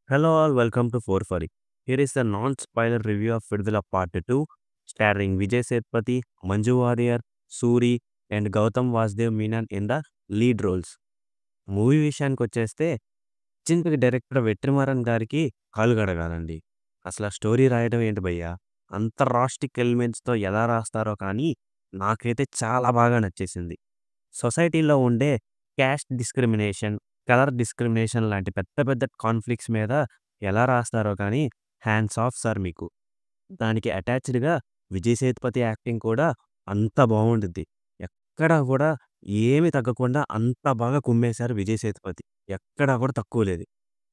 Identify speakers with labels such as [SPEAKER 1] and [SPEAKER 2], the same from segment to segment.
[SPEAKER 1] Hello all, welcome to 440. Here is the non-spoiler review of Vidula Part 2, starring Vijay Sethupathi, Manju Warrier, Suri, and Gautam Vasdev Menon in the lead roles. Movie విషయానికొచ్చేస్తే చింతకి director Vetrimaaran గారికి కాళ్ళు గడగాలండి. అసలు ఆ story రాయడం ఏంటి భయ్యా! అంత రాస్టిక్ ఎలిమెంట్స్‌తో ఎలా రాస్తారో కానీ నాకైతే చాలా బాగా నచ్చేసింది. సొసైటీలో ఉండే క్యాస్ట్ డిస్క్రిమినేషన్, కలర్ డిస్క్రిమినేషన్ లాంటి పెద్ద పెద్ద కాన్‌ఫ్లిక్ట్స్ మీద ఎలా రాస్తారో కానీ హ్యాండ్స్ ఆఫ్ సార్ మీకు. దానికి అటాచ్డ్‌గా విజయ్ సేతుపతి యాక్టింగ్ కూడా అంత బావుండిద్ది. ఎక్కడా కూడా ఏమి తగ్గకుండా అంత బాగా కుమ్మేశారు విజయ్ సేతుపతి. ఎక్కడా కూడా తక్కువ లేదు.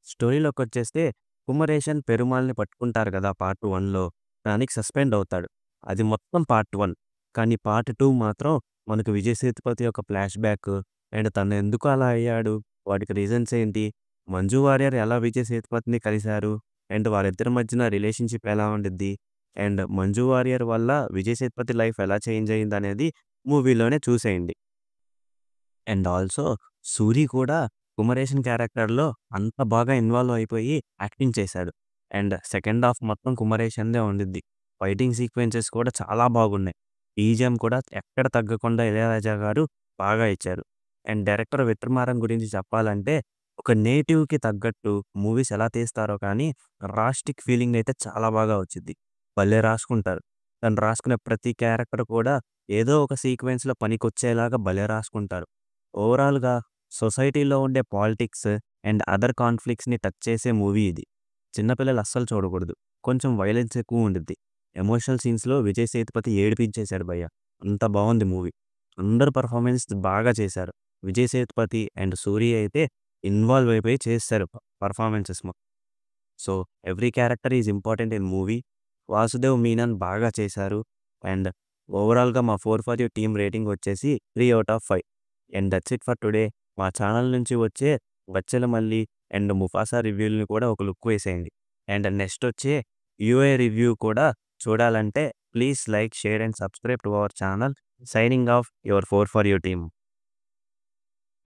[SPEAKER 1] స్టోరీలోకొచ్చేస్తే కుమరేషన్ పెరుమాల్‌ని పట్టుకుంటారు కదా! పార్ట్ 1లో దానికి సస్పెండ్ అవుతాడు. అది మొత్తం పార్ట్ 1. కానీ పార్ట్ 2 మాత్రం మనకు విజయ్ సేతుపతి యొక్క ఫ్లాష్ బ్యాక్ అండ్ తను ఎందుకు అలా అయ్యాడు? వాటికి రీజన్స్ ఏంటి? మంజు వారియర్ ఎలా విజయ్ సేతుపతిని కలిసారు? అండ్ వాళ్ళిద్దరి మధ్యన రిలేషన్‌షిప్ ఎలా ఉండిద్ది? అండ్ మంజు వారియర్ వల్ల విజయ్ సేతుపతి లైఫ్ ఎలా చేంజ్ అయిందనేది మూవీలోనే చూసేయండి. అండ్ ఆల్సో సూరి కూడా కుమరేషన్ క్యారెక్టర్‌లో అంత బాగా ఇన్వాల్వ్ అయిపోయి యాక్టింగ్ చేశాడు. అండ్ సెకండ్ హాఫ్ మొత్తం కుమరేషన్‌దే ఉండిద్ది. ఫైటింగ్ సీక్వెన్సెస్ కూడా చాలా బాగున్నాయి. బీజీఎం కూడా ఎక్కడ తగ్గకుండా ఇళయరాజా గారు బాగా ఇచ్చారు. అండ్ డైరెక్టర్ విక్రమార్క గురించి చెప్పాలంటే ఒక నేటివ్‌కి తగ్గట్టు మూవీస్ ఎలా తీస్తారో కానీ రాస్టిక్ ఫీలింగ్ అయితే చాలా బాగా వచ్చిద్ది. భలే రాసుకుంటారు. తను రాసుకునే ప్రతి క్యారెక్టర్ కూడా ఏదో ఒక సీక్వెన్స్‌లో పనికొచ్చేలాగా భలే రాసుకుంటారు. ఓవరాల్‌గా సొసైటీలో ఉండే పాలిటిక్స్ అండ్ అదర్ కాన్‌ఫ్లిక్ట్స్‌ని టచ్ చేసే మూవీ ఇది. చిన్న పిల్లలు అస్సలు చూడకూడదు. కొంచెం వయలెన్స్ ఎక్కువ ఉండిద్ది. ఎమోషనల్ సీన్స్‌లో విజయ్ సేతుపతి ఏడిపించేశాడు భయ్యా! అంత బావుంది మూవీ. అందరూ పెర్ఫార్మెన్స్ బాగా చేశారు. విజయ్ సేతుపతి అండ్ సూర్య అయితే ఇన్వాల్వ్ అయిపోయి చేసేశారు performances so, every character is important in movie. Vasudev Menon బాగా చేశారు. అండ్ ఓవరాల్‌గా మా 4 టీమ్ రేటింగ్ వచ్చేసి 3/5. And that's it for today. మా ఛానల్ నుంచి వచ్చే బచ్చెలమల్లి అండ్ ముఫాసా రివ్యూలని కూడా ఒక లుక్ వేసేయండి. అండ్ నెక్స్ట్ వచ్చే యూఏ రివ్యూ కూడా చూడాలంటే please like, share and subscribe to our channel. Signing off your 4 team.